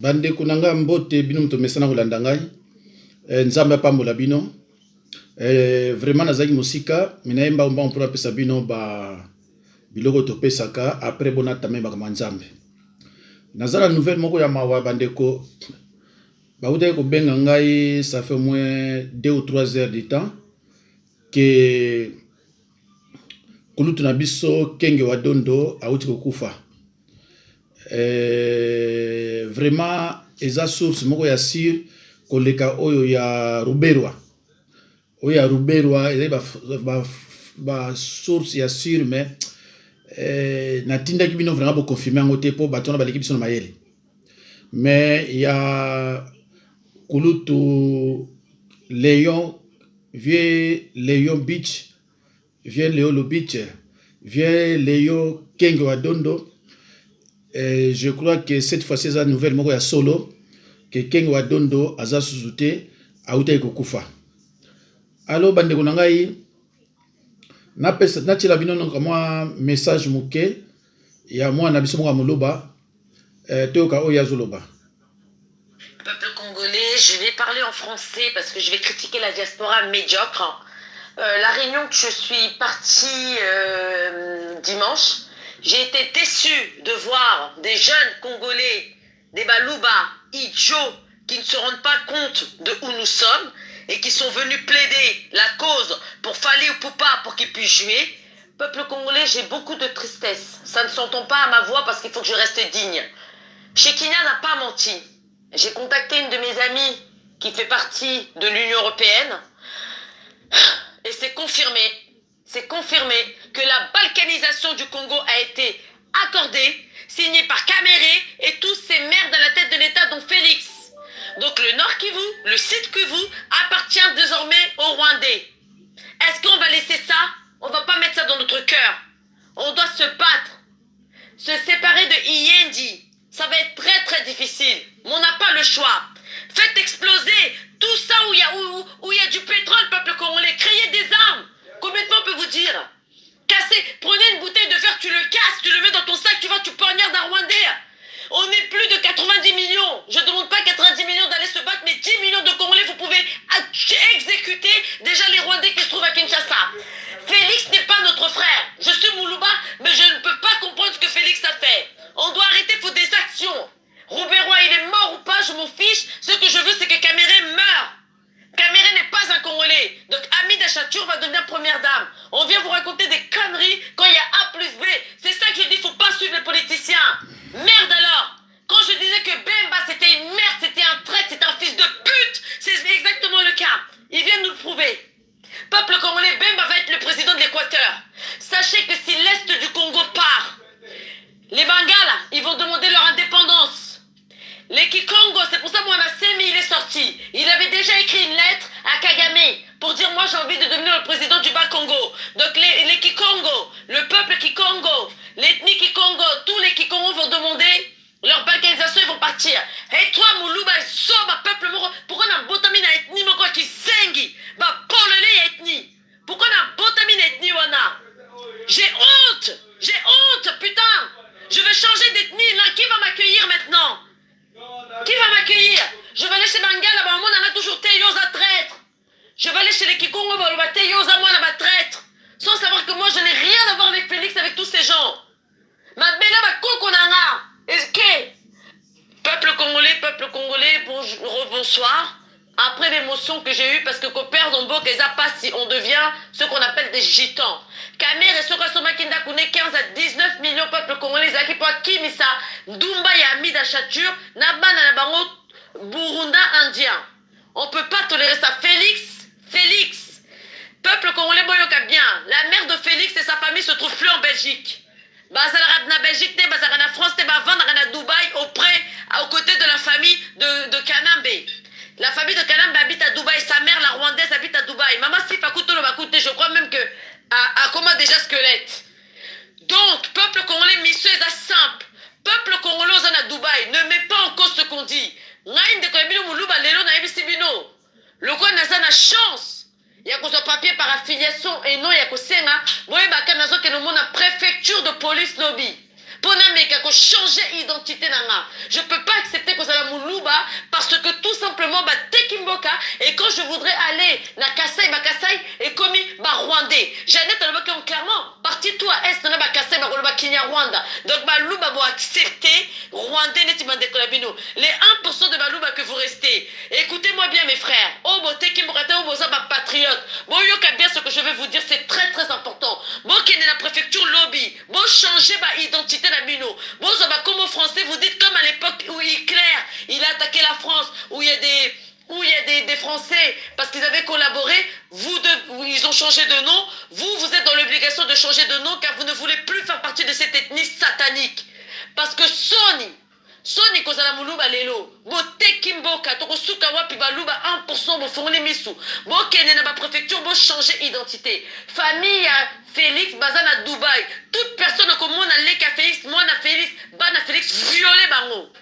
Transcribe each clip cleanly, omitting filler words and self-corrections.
Bande kunanga mbote bino mto mesana kolanda ngai. Nzambe apambola bino. Vraiment nazaki musika minayemba mba mpona pesa bino ba biloko topesaka après bonata me bakama nzambe. Nazala nouvelle moko ya mawa bandeko. Bautaki kobenga ngai ça fait au moins 2 ou 3 heures de temps que kulutu na biso Kenge wa Dondo auti kokufa. Vraiment eza source moko ya sir koleka oyo ya Ruberwa. Oyo ya Ruberwa eza ba source ya sir mais natindaki bino vraiment bo confirmer ngo te po batona baleki biso na mayele. Mais ya kulutu Léon vieux Léon Beach, vieux Léon Beach, vieux Léon Kenge wa Dondo. Je crois que cette fois-ci, c'est une nouvelle moko ya solo que Kenge wa Dondo aza susute auta kokufa. Allo bandeko na ngai na pesa na tila bino donc moi message moké ya moi na biso moko moloba toyoka oya zoloba. Peuple congolais, je vais parler en français parce que je vais critiquer la diaspora médiocre. La réunion que je suis partie dimanche, j'ai été déçue de voir des jeunes Congolais, des Balouba, idiots, qui ne se rendent pas compte de où nous sommes et qui sont venus plaider la cause pour Fali Ipupa pour qu'ils puissent jouer. Peuple congolais, j'ai beaucoup de tristesse. Ça ne s'entend pas à ma voix parce qu'il faut que je reste digne. Shekinah n'a pas menti. J'ai contacté une de mes amies qui fait partie de l'Union européenne et c'est confirmé que la balkanisation du Congo a été accordée, signée par Kamere et tous ces merdes à la tête de l'État dont Félix. Donc le Nord Kivu, le Sud Kivu appartient désormais aux Rwandais. Est-ce qu'on va laisser ça? On va pas mettre ça dans notre cœur. On doit se battre. Se séparer de Iyendi, ça va être très très difficile. Mais on n'a pas le choix. Faites exploser tout ça où il y a du pétrole, peuple congolais. Créez des armes. Combien de fois on peut vous dire? Cassez, prenez une bouteille de fer, tu le casses, tu le mets dans ton sac, tu poignardes un Rwandais. On est plus de 90 millions. Je ne demande pas 90 millions d'aller se battre, mais 10 millions de Congolais, vous pouvez exécuter déjà les Rwandais qui se trouvent à Kinshasa. Félix n'est pas notre frère. Je suis Moulouba, mais je ne peux pas comprendre ce que Félix a fait. On doit arrêter, il faut des actions. Rouberoy, il est mort ou pas, je m'en fiche. Ce que je veux, c'est que Kamere meure. Kamere n'est pas un Congolais. Donc Amida Chatur va devenir première dame. On vient vous raconter des conneries quand il y a A plus B. C'est ça que je dis, il ne faut pas suivre les politiciens. Merde alors. Quand je disais que Bemba c'était une merde, c'était un traître, c'était un fils de pute, c'est exactement le cas. Il vient nous le prouver. Peuple congolais, Bemba va être le président de l'Équateur. Sachez que si l'Est du Congo part, les Bangala, ils vont demander leur indépendance. Les Kikongo, c'est pour ça que Semi, il est sorti. Il avait déjà écrit une lettre à Kagame pour dire moi j'ai envie de devenir le président du Bas-Congo. Donc les Kikongo, le peuple Kikongo, l'ethnie Kikongo, tous les Kikongo vont demander leur balkanisation, ils vont partir. Et toi, Moulouba, soba, peuple moro, pourquoi on a botamine à ethnie moko qui sengi? Bah, polele ya ethnie. Pourquoi on a botamine à ethnie wana? J'ai honte, putain. Je veux changer d'ethnie, là, qui va m'accueillir maintenant? Qui va m'accueillir? Je vais aller chez Bangala, bah, on a toujours Teyoza traître. Je vais aller chez les Kikongo, bah, Teyoza, moi, là, traître. Sans savoir que moi, je n'ai rien à voir avec Félix, avec tous ces gens. Ma bella, bah, Kokonanga. Est-ce que peuple congolais, bonsoir. Après l'émotion que j'ai eue, parce que Koper Dombo, si on devient ce qu'on appelle des gitans. Kamer et Sokasoma Kinda Kune 15 à 19 millions de peuple congolais, Zaki Poa Kimisa, Dumba Yami d'Achatur, Nabana Nabango, Burunda Indien. On ne peut pas tolérer ça. Félix. Peuple congolais, boyoka bien. La mère de Félix et sa famille se trouvent plus en Belgique. Bazara na Belgique, Bazara na France, Bazara na Dubaï, aux côtés de la famille de Kanambe. La famille de Kanambe habite à Dubaï, sa mère, la Rwandaise, habite à Dubaï. Maman Sifa Koutolo va coûter, je crois même que à comment déjà squelette. Donc, peuple congolais, mission est simple. Peuple congolais à Dubaï, ne met pas en cause ce qu'on dit. Le quoi n'a pas chance. Il y a un papier par affiliation et non, il y a que ça. Vous voyez, il y a une préfecture de police lobby. Pona meka ko changer identité nanga. Je peux pas accepter que ça la muluba parce que tout simplement ba tekimboka et quand je voudrais aller na Kasai ba Kasai et commis ba rwandais. Jeannette le baki clairement parti tout à est na ba Kasai ba ba Kenya Rwanda. Donc ba luba bo accepter rwandais neti mande kolabino. Les 1% de baluba que vous restez. Écoutez-moi bien mes frères. Oh bo tekimboka te oh bo za ba patriote. Bon yoka bien ce que je vais vous dire c'est très très important. Bon qui est la préfecture lobby. Bon changer ma identité na bino. Bon ça va comme au français vous dites comme à l'époque où Hitler il a attaqué la France où il y a des Français parce qu'ils avaient collaboré, ils ont changé de nom. Vous êtes dans l'obligation de changer de nom car vous ne voulez plus faire partie de cette ethnie satanique. Parce que Sony kozala muluba lelo boteki mboka tokosuka wapi baluba 1% bofongoli misu bokende na ba préfecture bo changer identité famille ya Félix baza na Dubaï toute personne komona leka Félix mwana Félix bana Félix violer bango.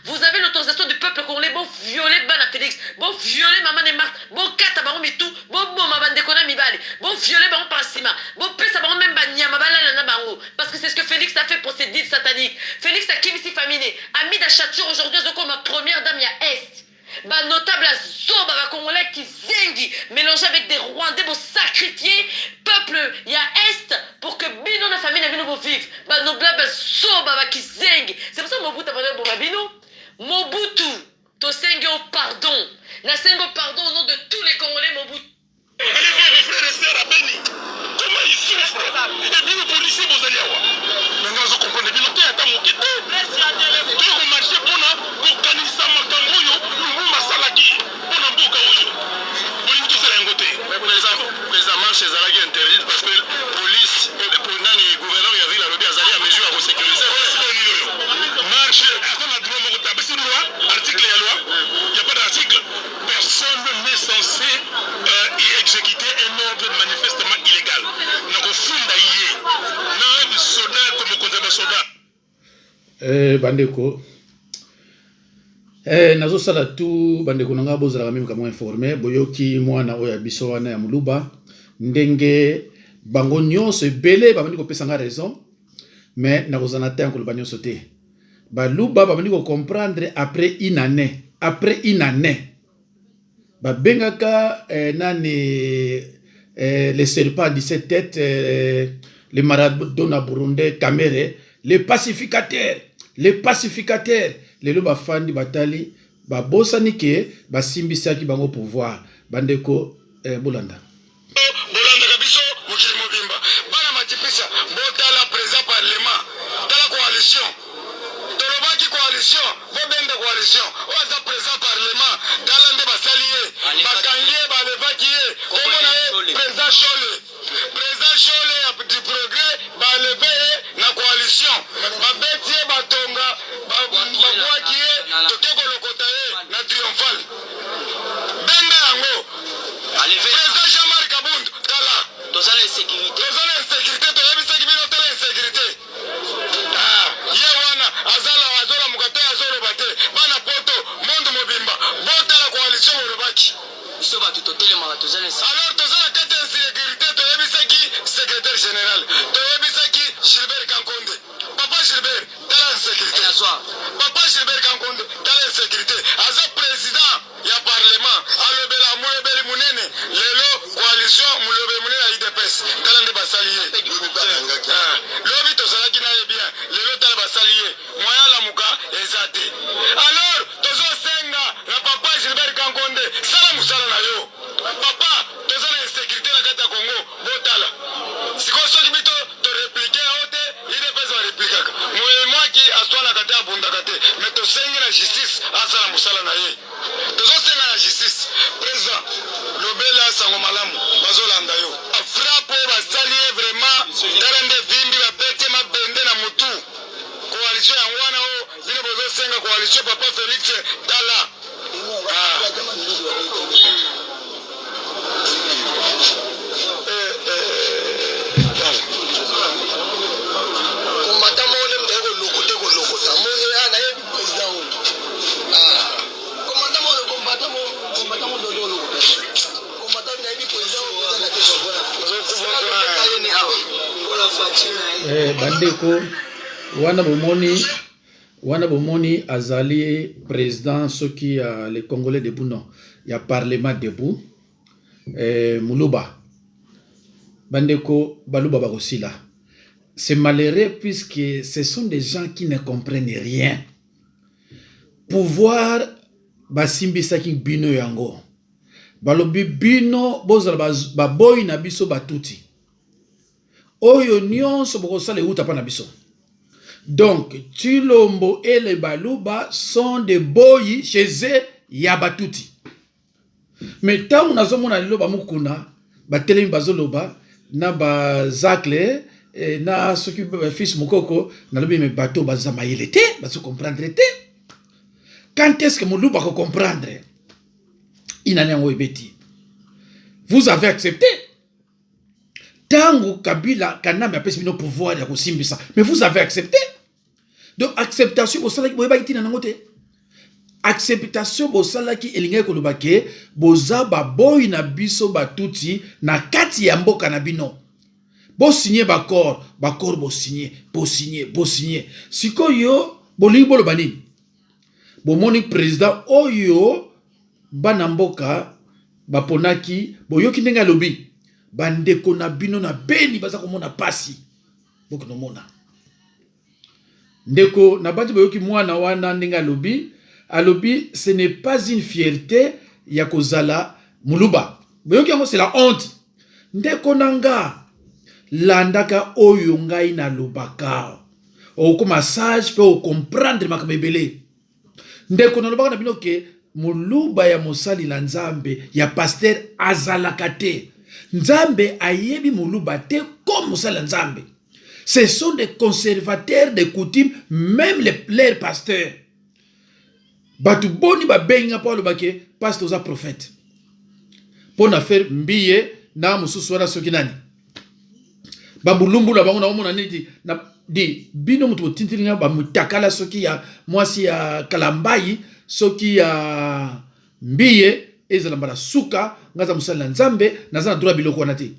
Vous avez l'autorisation du peuple congolais pour violer Bana Félix, pour violer Maman Neymar, pour kata baron mitou, pour mabandekona mibali, pour violer baron par ciment, pour pesa baron même banyama balala na bango. Parce que c'est ce que Félix a fait pour ses deals sataniques. Félix a kimisi famille, ami d'Achature aujourd'hui, comme ma première dame ya Est. Bah notable à Zoba, bah congolais qui zengi, mélangé avec des Rwandais pour sacrifier peuple il y a Est pour que Bino la famille na Bino pour vivre. Bah notable à Zoba, bah qui zengi. C'est pour ça que Mobutu a parlé pour Bino. Mobutu, to sengi au pardon. Na sengi au pardon au nom de tous les Congolais Mobutu. Allez voir vos frères et sœurs à Beni. Comment ils souffrent. Et bien les policiers vous allez avoir. Maintenant je comprends bien l'autre à mon quête. Tu as marché pour na pour kanisa makamboyo pour masalaki pour na mboka oyo. Pour tout ça d'un côté. Président marche ezalaki interdit parce que police pour nani gouverneur ya ville alobi azali à mesure à sécuriser. Marche avant la droit mon tabac sur loi article ya loi. Il y a pas d'article. Personne n'est censé y exécuter un ordre manifestement illégal. Donc funda yé. Na soldat comme contre soldat. Bandeko nazosala tu bandeko nanga bozala même comme informé boyoki mwana oya biso wana ya muluba ndenge bango nyonso ebele babandi kopesa nga raison mais nakozana te encore banyoso te baluba babandi ko comprendre après une année babengaka nani les serpents à 17 têtes les Maradona burundais Kamere les pacificateurs les loba fandi batali ba bosani ke ba simbisaki bango pouvoir bandeko bolanda kabiso mukili mobimba bana matipisa botala président parlement tala coalition tolobaki coalition bobende coalition oza président parlement tala nde basaliye bakangie balevaki ye komona ye président Chole ya du progrès baleve ye na coalition babeti ye batonga babwaki ye toke kolokota ye na triomphal bende yango président Jean-Marc Kabund tala tozala insécurité toyebisaki bino tala insécurité ye wana azola mukate azoloba te bana poto monde mobimba botala coalition olobaki biso bato totelemaka tozala alors tozala kati insécurité toyebisaki secrétaire général toyebisaki Gilbert Kankonde papa Gilbert tala insécurité papa Gilbert Kankonde tala insécurité aza président ya parlement alobela mulobeli munene lelo coalition mulobeli munene ya IDPS tala nde basaliye lobi tozalaki naye bien lelo tala basaliye moya lamuka eza te alors tozosenga na papa Gilbert Kankonde sala musala na yo papa tozala insécurité na kati ya Congo botala sikoyo soki bito toreplike yango te IDPS bareplikaka moyemwaki aswanaka te abundaka te mais tosengi na justice asala mosala na ye tozosenga na justice président lobela sango malamu bazolanda yo frappe basali ye vraiment tala nde vimbi babete mabende na mutu coalition yango wana o bino bozosenga coalition papa Félix tala bandeko wana bomoni azali président soki les Congolais debout non, il y a parlement debout Muluba bandeko baluba bakosila. C'est malheureux puisque ce sont des gens qui ne comprennent rien. Pouvoir basimbisaki bino yango balobi bino bozala baboyi na biso batuti oyo nyonso bokosala euta pa na biso. Donc Tshilombo et les Baluba sont des boyi chez eux ya batuti. Mais tant nazomona lelo bamukuna batelemi bazoloba na bazakle na soki fils mukoko nalobi me bato bazamayele te bazo comprendre te. Quand est-ce que Muluba va comprendre? Vous avez accepté. Tango Kabila Kanam a pris nos pouvoirs à Simbisa. Mais vous avez accepté. Donc acceptation au salaire qui est nangote. Acceptation au salaire qui est lié kolobake boza ba boy na biso batuti na kati ya mboka na bino. Bo signer bakor bo signer. Sikoyo bolingo lobani. Bomoni président oyo banamboka baponaki boyoki ndenga lobi bandeko na bino na beni baza komona pasi boko nomona ndeko na bati boyoki mwana wana ndenga lobi alobi ce n'est pas une fierté ya kozala muluba boyoki yango c'est la honte ndeko nanga landaka oyo ngai na lobaka okoma sage pe comprendre makamebele ndeko na lobaka na bino ke muluba ya mosali la nzambe ya pasteur azalakate nzambe ayebi muluba te comme mosali la nzambe. Ce sont des conservateurs de coutumes, même les pasteurs. Batu boni ba benga pa lobake pasteur za prophète. Pour na faire mbiye na mususu wana soki nani. Babulumbu la bango na omona niti na di bino mutu tintilinga ba mutakala soki ya mwasi ya kalambai soki ya mbiye ezala mbala suka ngaza musala na nzambe nazana droit biloko wana te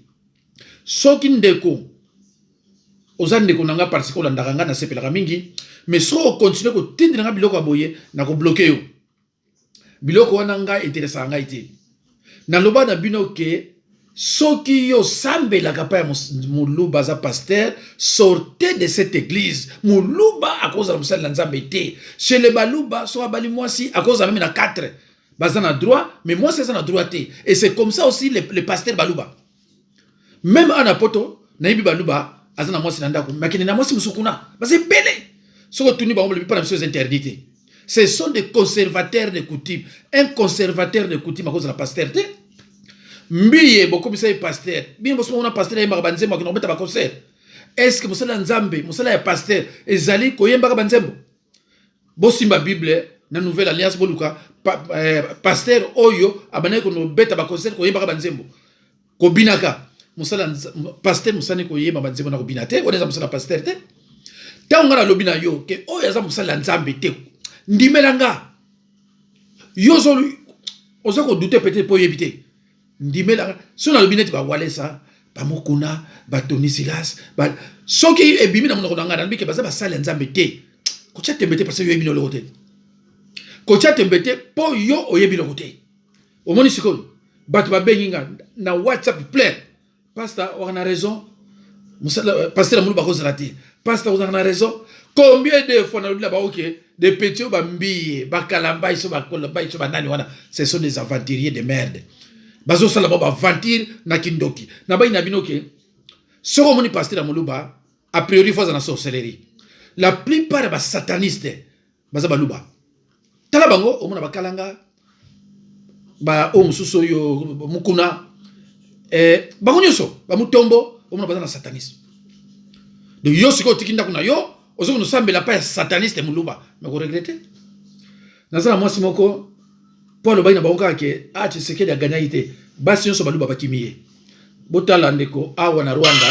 soki ndeko oza ndeko nanga participé olandaka nga na sepelaka mingi mais so continue ko tindina nga biloko aboye na ko bloquer yo biloko wana nga intéressant nga ite na loba na bino ke soki yo sambelaka pa ya muluba za pasteur sortez de cette église muluba à cause de musala na nzambe te chez les baluba so abali mwasi à cause même na 4 baza na droit mais moi c'est ça na droit te et c'est comme ça aussi les pasteurs baluba même en apoto na yibi baluba azana mwasi na ndako makini na mwasi musukuna basi bele soko tuni ba ngombe pas choses interdites. Ce sont des conservateurs de coutumes. Un conservateur de coutumes à cause de la pasteur te mbiye boko bisa pasteur bien boso na pasteur ya banzembo akino beta ba concert. Est-ce que musala nzambe musala ya pasteur ezali koyemba banzembo bosimba bible na nouvelle alliance boluka pasteur oyo abana ko no beta ba concert koyemba banzembo ko binaka musala pasteur musane koyemba banzembo na ko binate oneza musala pasteur te tango na lobina yo ke oyo za musala nzambe te ndimelanga yo zo ozako douter peut-être pour éviter ndimela so na lobineti ba walesa ba mokuna ba Tony Silas ba soki ebimi na monoko ngana nabike baza ba sala nzambe te ko tcha tembete parce que yo ebino lokote ko tcha tembete po yo oyebi lokote omoni siko batu ba benginga na WhatsApp plein pasteur on a raison musala pasteur mulu ba ko zalati pasteur on a raison combien de fois na lobila ba OK des petits ba mbiye ba kalamba iso ba kolamba iso ba nani wana ce sont des aventuriers de merde. Bazo sala ba aventure na kindoki na ba ina binoke soko moni pasteur muluba a priori faut na sorcellerie la plupart ba sataniste baza baluba tala bango omona bakalanga ba o mususu yo mukuna bango nyoso ba mutombo omona baza na sataniste de yo siko tikinda kuna yo ozo no sambela pa sataniste muluba mais ko regretter nazala mwasi moko Paul Baina Baoka ke a Tshisekedi a gagné ité basi nyonso baluba bakimiye botala ndeko awa na Rwanda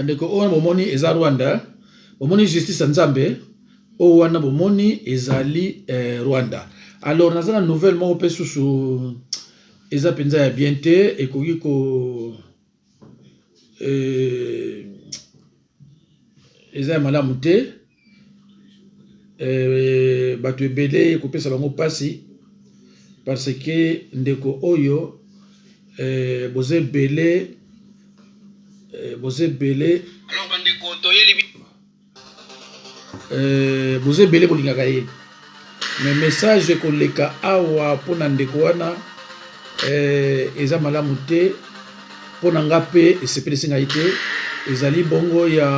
bandeko oyo bomoni eza Rwanda bomoni justice nzambe oyo wana bomoni ezali Rwanda. Alors naza na nouvelle moko pe susu eza penza ya bien te ekoki ko eza ya malamu te bato ebele ekopesa bango pasi parce que ndeko oyo boze ebele alors bandeko toyeli boze ebele bolingaka ye mais message koleka awa mpona ndeko wana eza malamu te mpona nga mpe esepelisi ngai te ezali bongo ya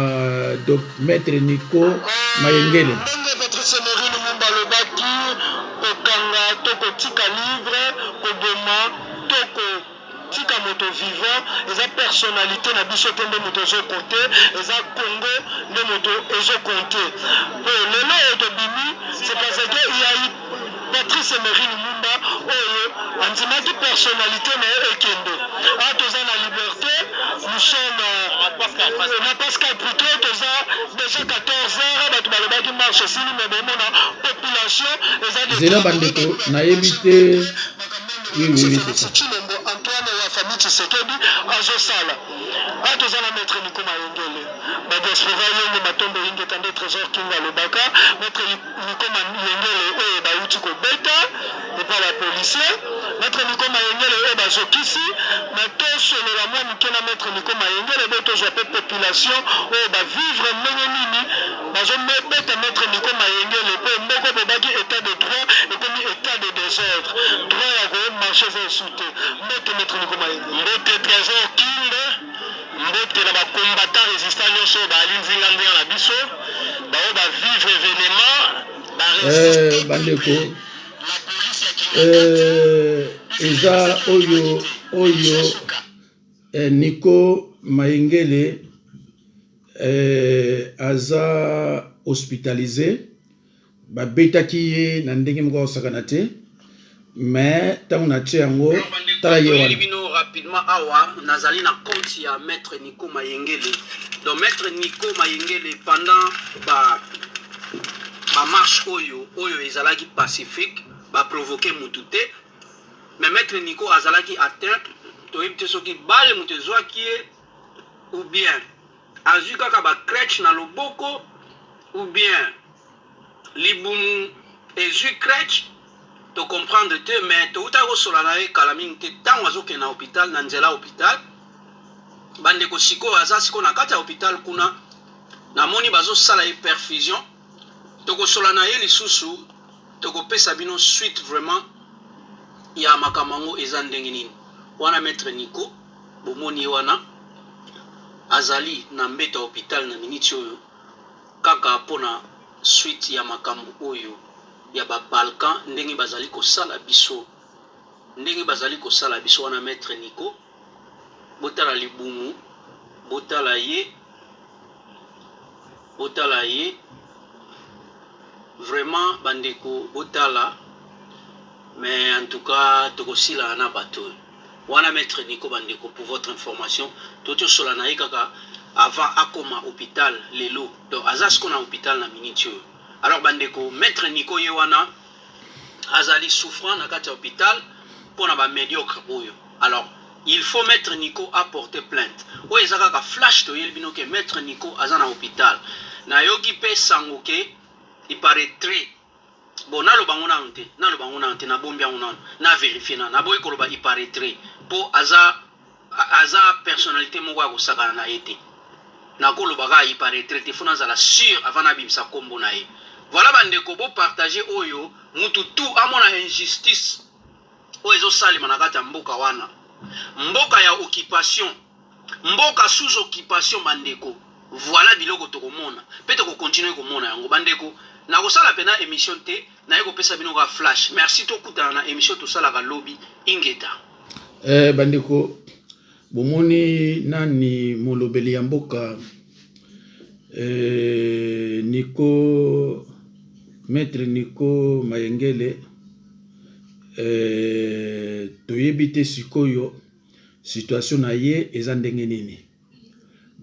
maître Nico Mayengele. Patrice Emery Lumumba alobaki kokanga tokotika livre koboma tokotika moto vivant eza personnalité na biso te nde moto ezokonte eza Congo nde moto ezokonte. Lelo oyo tobimi c'est parce que il y a eu Patrice Emery Lumumba oyo andimaki personnalité na ye ekende a toza na liberté nous sommes na Pascal plutôt toza déjà 14 heures bato balobaki marche sini me bomona population ezela bandeko nayebi te oui c'est ça Chilombo Antoine ya famille Tshisekedi azosala a toza na maître Nico Mayengele badiaspora yongo matombo yingi tande trésor kinga lobaka maître Nico Mayengele oyo bauti kobeta epa ba policier maître Nico Mayengele oyo bazokisi na tosolola mwa moke na maître Nico Mayengele bo tozwa pe population oyo bavivre ndenge nini bazobeta maître Nico Mayengele po mboko bobaki état de droit ekomi état de désordre droit ya komarche eza esute mbote maître Nico Mayengele mbote trésor kinga mbote na bacombatant résistant nyonso balinzinga ndenge na biso bao bavivre événement bandeko eza oyo Nico Mayengele aza hospitalisé babetaki ye na ndenge moko osakana te mais ntango na tie yango tala ye wana bino rapidement awa nazali na compte ya maître Nico Mayengele. Donc maître Nico Mayengele pendant ba marche oyo ezalaki pacifique ba provoquer mutu te mais maître Nico azalaki atteint toyebi te soki bale mutu ezwaki ye ou bien azwi kaka ba crèche na loboko ou bien libumu ezwi crèche to comprendre te mais to uta ko sola na ye kala mingi te tango azoke na hôpital na nzela hôpital bandeko siko aza siko na kati ya hôpital kuna namoni bazosala ye perfusion toko sola na ye lisusu toko pesa bino suite vraiment ya makamango eza ndenge nini wana maître Nico bomoni wana azali na mbeta hôpital na miniti oyo kaka pona suite ya makambo oyo ya ba Balkan ndenge bazali kosala biso wana maître Nico botala libumu botala ye vraiment bandeko botala mais en tout cas tokosila na bato wana maître Nico bandeko pour votre information toto sola na ye kaka avant akoma hôpital lelo donc azasko na hôpital na miniti oyo. Alors bandeko maître Nico ye wana azali souffrant na kati ya hôpital pona ba médiocre oyo. Alors il faut maître Nico apporter plainte oyo ezaka ka flash to yeli bino ke maître Nico aza na hôpital na yoki pe sango ke il paraîtrait bon naloba ngona te na bombi ngona na vérifier na boy koloba il paraîtrait po aza personnalité moko ya kosakana na ete na koloba ka il paraîtrait te fona zala sûr avant na bimisa kombo na ye. Voilà bandeko bo partager oyo mutu tout amona injustice oyo ezosalema na kati ya mboka wana mboka ya occupation mboka sous occupation bandeko. Voilà biloko tokomona pe tokokontinue komona yango bandeko na kosala pena émission te na yeko pesa bino ka flash. Merci to kutana na émission to sala ka lobby ingeta bandeko bomoni nani molobeli ya mboka Nico maître Nico Mayengele toyebi te sikoyo situation na ye eza ndenge nini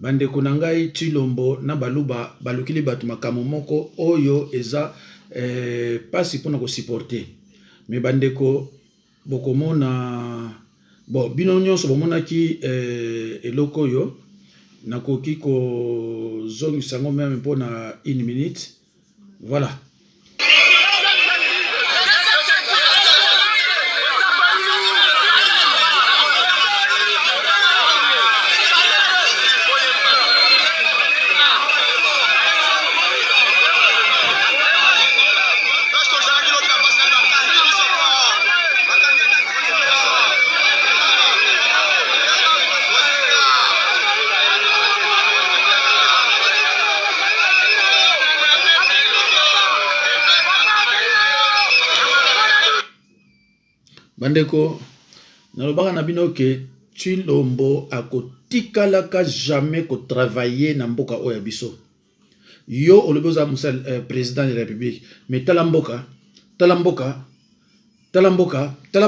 bandeko na ngai Chilombo na baluba balukili batu makambo moko oyo eza pasi mpona kosupporter me bandeko bokomona bon bino nyonso bomonaki eloko oyo nakoki kozongisa yango meme mpona 1 minute voilà. Bandeko, nalobaka na bino ke Chilombo akotikalaka jamais ko travailler na mboka oya biso. Yo oloboza musal président de la République, mais tala mboka, tala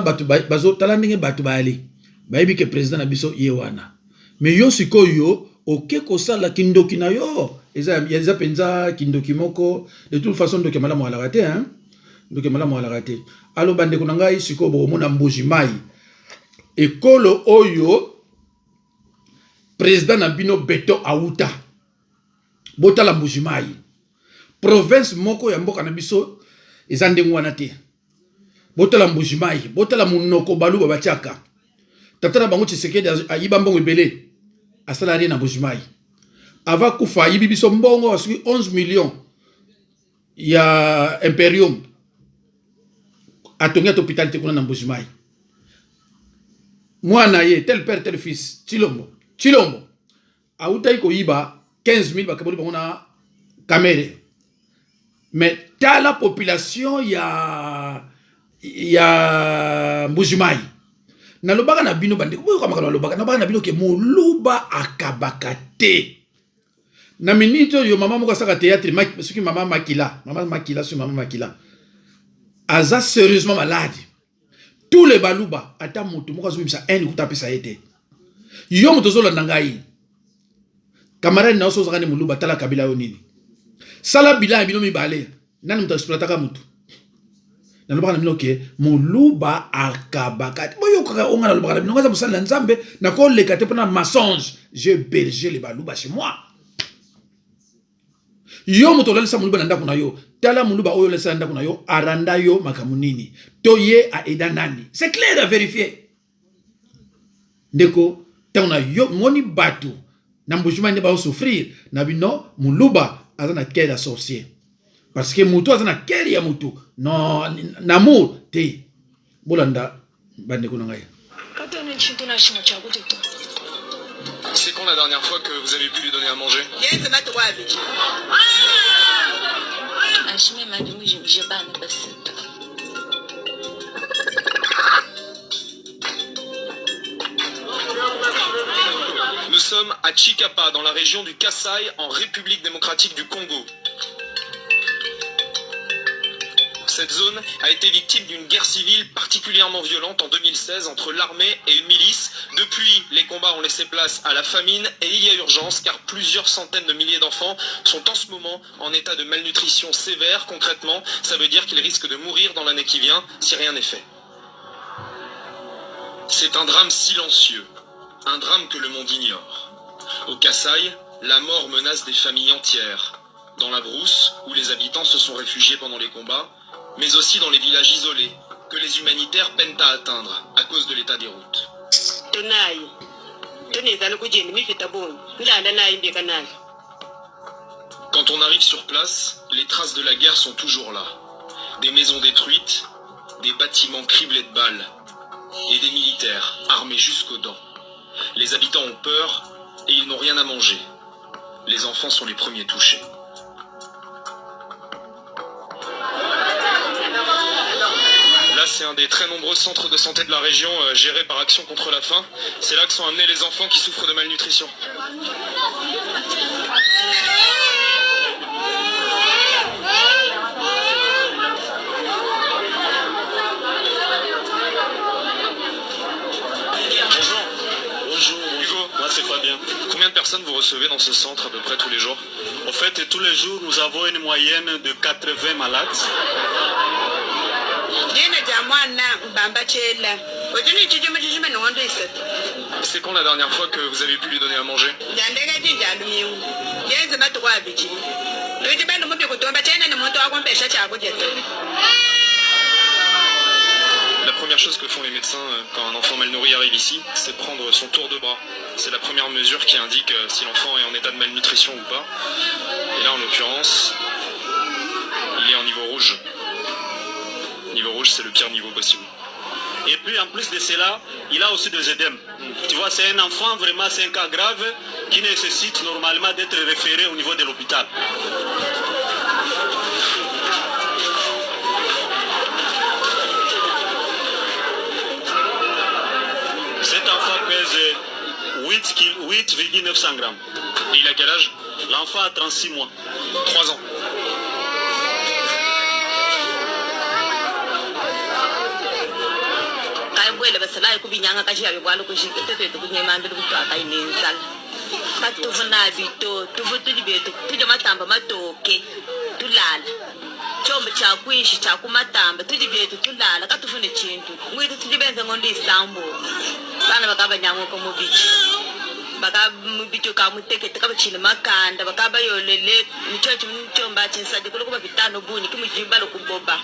batu bazo tala ndenge batu baali. Bayebi ke président na biso ye wana. Mais yo sikoyo oke kosala kindoki na yo. Eza penza kindoki moko de toute façon ndoki malamu ala raté hein. Ndoki malamu ala raté. Alo bandeko na ngai siko bomona mbuji mai ekolo oyo président na bino Beto Auta botala mbuji mai province moko ya mboka na biso eza ndengo wana te botala mbuji mai botala munoko baluba batiaka tatana bango Tshisekedi ayiba mbongo ebele asala rien na mbuji mai ava kufa yibi biso mbongo asuki 11 millions ya Imperium atongi at hôpital te kuna na mbuji mai mwana ye tel père tel fils Chilombo autai ko yiba 15 000 bakaboli bango na kamere mais tala population ya mbuji mai nalobaka na bino bandeko boyo kamaka nalobaka na bino ke moluba akabaka te na minute yo mama moko saka théâtre soki mama Makila aza sérieusement malade. Tous les baluba ata moto moko azobimisa ene kutapesa ete. Yo moto zolanda ngai. Camarade na oso zakane moluba tala kabila yo nini. Sala bila bino mibale. Nani moto exploitaka moto. Na lobaka na bino ke moluba akabaka. Boyo kaka onga na lobaka na bino ngaza musala nzambe na ko lekate pona mensonge. J'ai berger les baluba chez moi. Yo moto lalisa muluba na ndako na yo tala muluba oyo lalisa ndako na yo aranda yo makamunini to ye a eda nani c'est clair à vérifier ndeko tana yo moni batu na mbujuma ne ba souffrir na bino muluba azana quel sorcier parce que mutu azana quel ya mutu non namour te bolanda bandeko na ngai C'est quand la dernière fois que vous avez pu lui donner à manger? Nous sommes à Chikapa, dans la région du Kasaï, en République démocratique du Congo. Cette zone a été victime d'une guerre civile particulièrement violente en 2016 entre l'armée et une milice. Depuis, les combats ont laissé place à la famine et il y a urgence car plusieurs centaines de milliers d'enfants sont en ce moment en état de malnutrition sévère. Concrètement, ça veut dire qu'ils risquent de mourir dans l'année qui vient si rien n'est fait. C'est un drame silencieux, un drame que le monde ignore. Au Kasaï, la mort menace des familles entières. Dans la brousse, où les habitants se sont réfugiés pendant les combats, mais aussi dans les villages isolés, que les humanitaires peinent à atteindre à cause de l'état des routes. Quand on arrive sur place, les traces de la guerre sont toujours là. Des maisons détruites, des bâtiments criblés de balles, et des militaires armés jusqu'aux dents. Les habitants ont peur et ils n'ont rien à manger. Les enfants sont les premiers touchés. Là, c'est un des très nombreux centres de santé de la région gérés par Action contre la faim. C'est là que sont amenés les enfants qui souffrent de malnutrition. Bonjour. Bonjour. Hugo, moi c'est Fabien. Combien de personnes personnes vous recevez dans ce centre à peu près tous les jours? En fait, tous les jours, nous avons une moyenne de 80 malades. C'est quand la dernière fois que vous avez pu lui donner à manger? La première chose que font les médecins quand un enfant mal nourri arrive ici, c'est prendre son tour de bras. C'est la première mesure qui indique si l'enfant est en état de malnutrition ou pas. Et là, en l'occurrence, il est en niveau rouge. Niveau rouge, c'est le pire niveau possible. Et puis, en plus de cela, il a aussi des œdèmes. Tu vois, c'est un enfant, vraiment, c'est un cas grave qui nécessite normalement d'être référé au niveau de l'hôpital. Cet enfant pèse 8,900 grammes. Et il a quel âge? L'enfant a 36 mois. 3 ans. chombo chakwishi chakumatamba tujibetu tulala katufune chintu ngwitu tujibenze ngondo isambo bana bakaba nyango mubichi baka mubicho ka mutekete kaba chine makanda bakaba yolele michocho mchomba chinsaje kulo kuba bitano buni kimujimba lokuboba.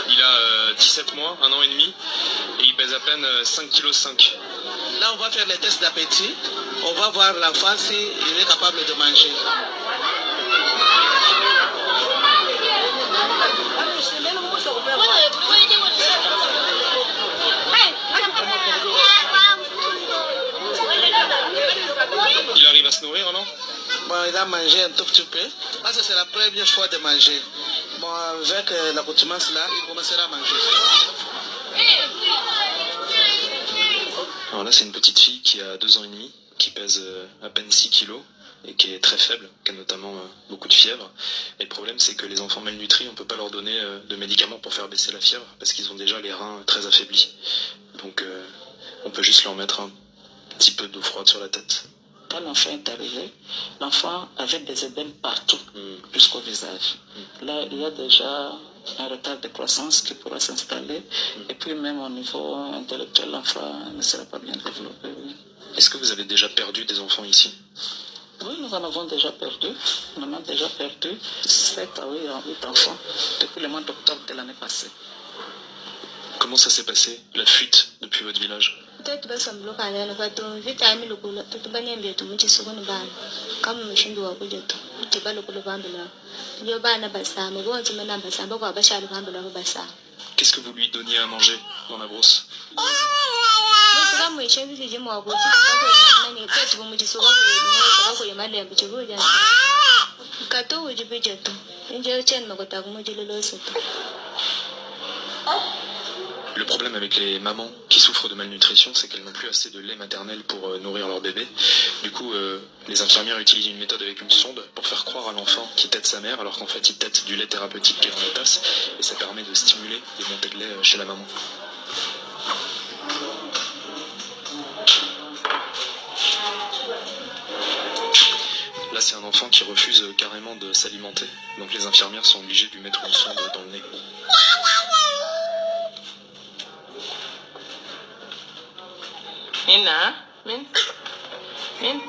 Il a 17 mois, 1 an et demi, et il pèse à peine 5,5 kg. Là, on va faire les tests d'appétit. On va voir l'enfant s'il est capable de manger. Il arrive à se nourrir, non? Bon, il a mangé un tout petit peu. Parce que c'est la première fois de manger. Bon, avec l'accoutumance là, il commencera à manger. Alors là, c'est une petite fille qui a 2 ans et demi, qui pèse à peine 6 kg et qui est très faible, qui a notamment beaucoup de fièvre. Et le problème, c'est que les enfants malnutris, on ne peut pas leur donner de médicaments pour faire baisser la fièvre parce qu'ils ont déjà les reins très affaiblis. Donc, on peut juste leur mettre un petit peu d'eau froide sur la tête. Quand l'enfant est arrivé, l'enfant avait des œdèmes partout, jusqu'au visage. Là, il y a déjà un retard de croissance qui pourra s'installer. Et puis même au niveau intellectuel, l'enfant ne sera pas bien développé. Oui. Est-ce que vous avez déjà perdu des enfants ici? Oui, nous en avons déjà perdu. Nous en avons déjà perdu 7 à 8 enfants depuis le mois d'octobre de l'année passée. Comment ça s'est passé, la fuite depuis votre village? Qu'est-ce que vous lui donniez à manger dans la brousse? Le problème avec les mamans qui souffrent de malnutrition, c'est qu'elles n'ont plus assez de lait maternel pour nourrir leur bébé. Du coup, les infirmières utilisent une méthode avec une sonde pour faire croire à l'enfant qu'il tète sa mère, alors qu'en fait il tète du lait thérapeutique qui est dans la tasse, et ça permet de stimuler les montées de lait chez la maman. Là, c'est un enfant qui refuse carrément de s'alimenter, donc les infirmières sont obligées de lui mettre une sonde dans le nez. Mina, min, min.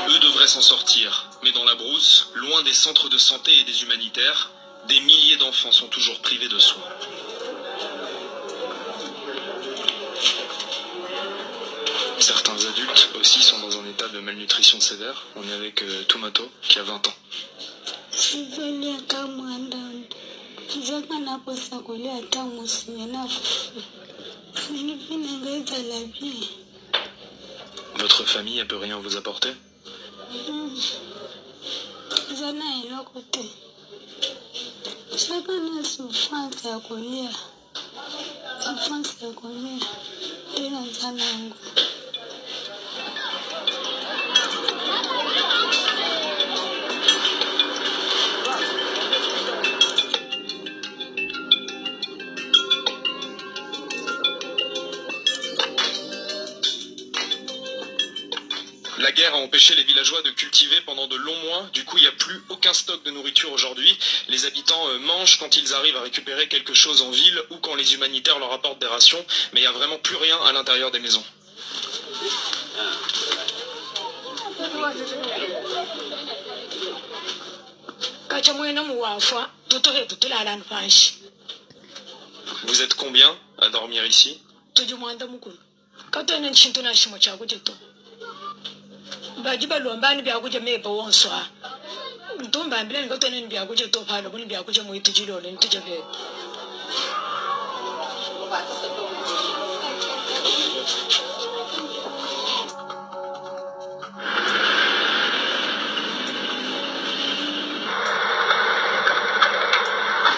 Eux devraient s'en sortir, mais dans la brousse, loin des centres de santé et des humanitaires, des milliers d'enfants sont toujours privés de soins. Certains adultes aussi sont dans un état de malnutrition sévère. On est avec Tomato qui a 20 ans. Sizolia kama ndani. Zaka na posa kulia tamu sinyana fufu. Nilifina ngaita la vie. Votre famille, elle peut rien vous apporter? Zana iloko te. Zaka na souffrance ya kulia. Souffrance ya kulia. Tena zana yangu. La guerre a empêché les villageois de cultiver pendant de longs mois. Du coup, il n'y a plus aucun stock de nourriture aujourd'hui. Les habitants mangent quand ils arrivent à récupérer quelque chose en ville ou quand les humanitaires leur apportent des rations. Mais il n'y a vraiment plus rien à l'intérieur des maisons. Vous êtes combien à dormir ici? Bajiba lombani bya kuja meba wonswa ntumba mbele ngoto neni bya kuja to phalo buni bya kuja mu itujilo le ntuje be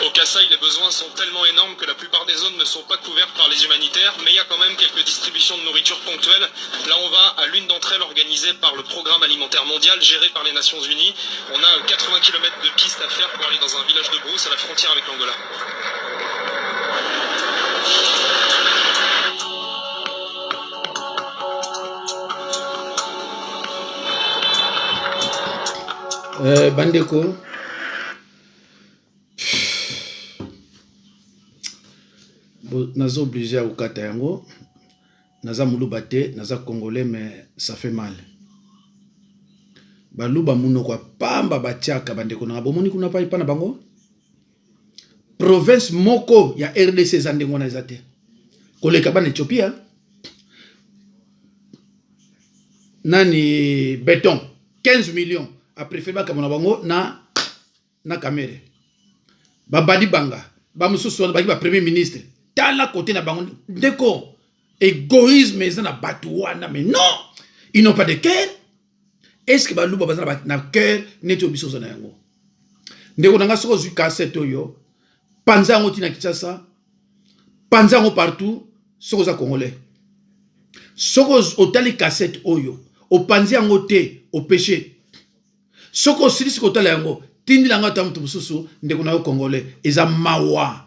Au Kasaï, les besoins sont tellement énormes que la plupart des zones ne sont pas couvertes par les humanitaires, mais il y a quand même quelques distributions de nourriture ponctuelles. Là, on va à l'une d'entre elles organisée par le Programme alimentaire mondial, géré par les Nations Unies. On a 80 km de pistes à faire pour aller dans un village de brousse à la frontière avec l'Angola. Bandeko, naza obligé à ukata yango, naza muluba te, naza congolais, mais ça fait mal. Baluba muno kwa pamba batiaka bandeko na bomoni kuna pa ipana bango. Province moko ya RDC zandengo na zate. Koleka bana Ethiopia. Nani béton 15 millions a préféré bakamona bango na kamere. Babadi banga, ba mususu ba ba premier ministre. Tala côté na bango ndeko égoïsme ezana batuwana mais non, ils n'ont pas de cœur. Est-ce que baluba bazana na cœur neto biso zana yango. Ndeko nanga soko zu cassette oyo. Panza ngo tina Kinshasa. Panza ngo partout soko za congolais. Soko otali cassette oyo. Opanzi yango te au péché. Soko silisi kotala yango tindi langa ta mutu mususu ndeko na yo congolais eza mawa.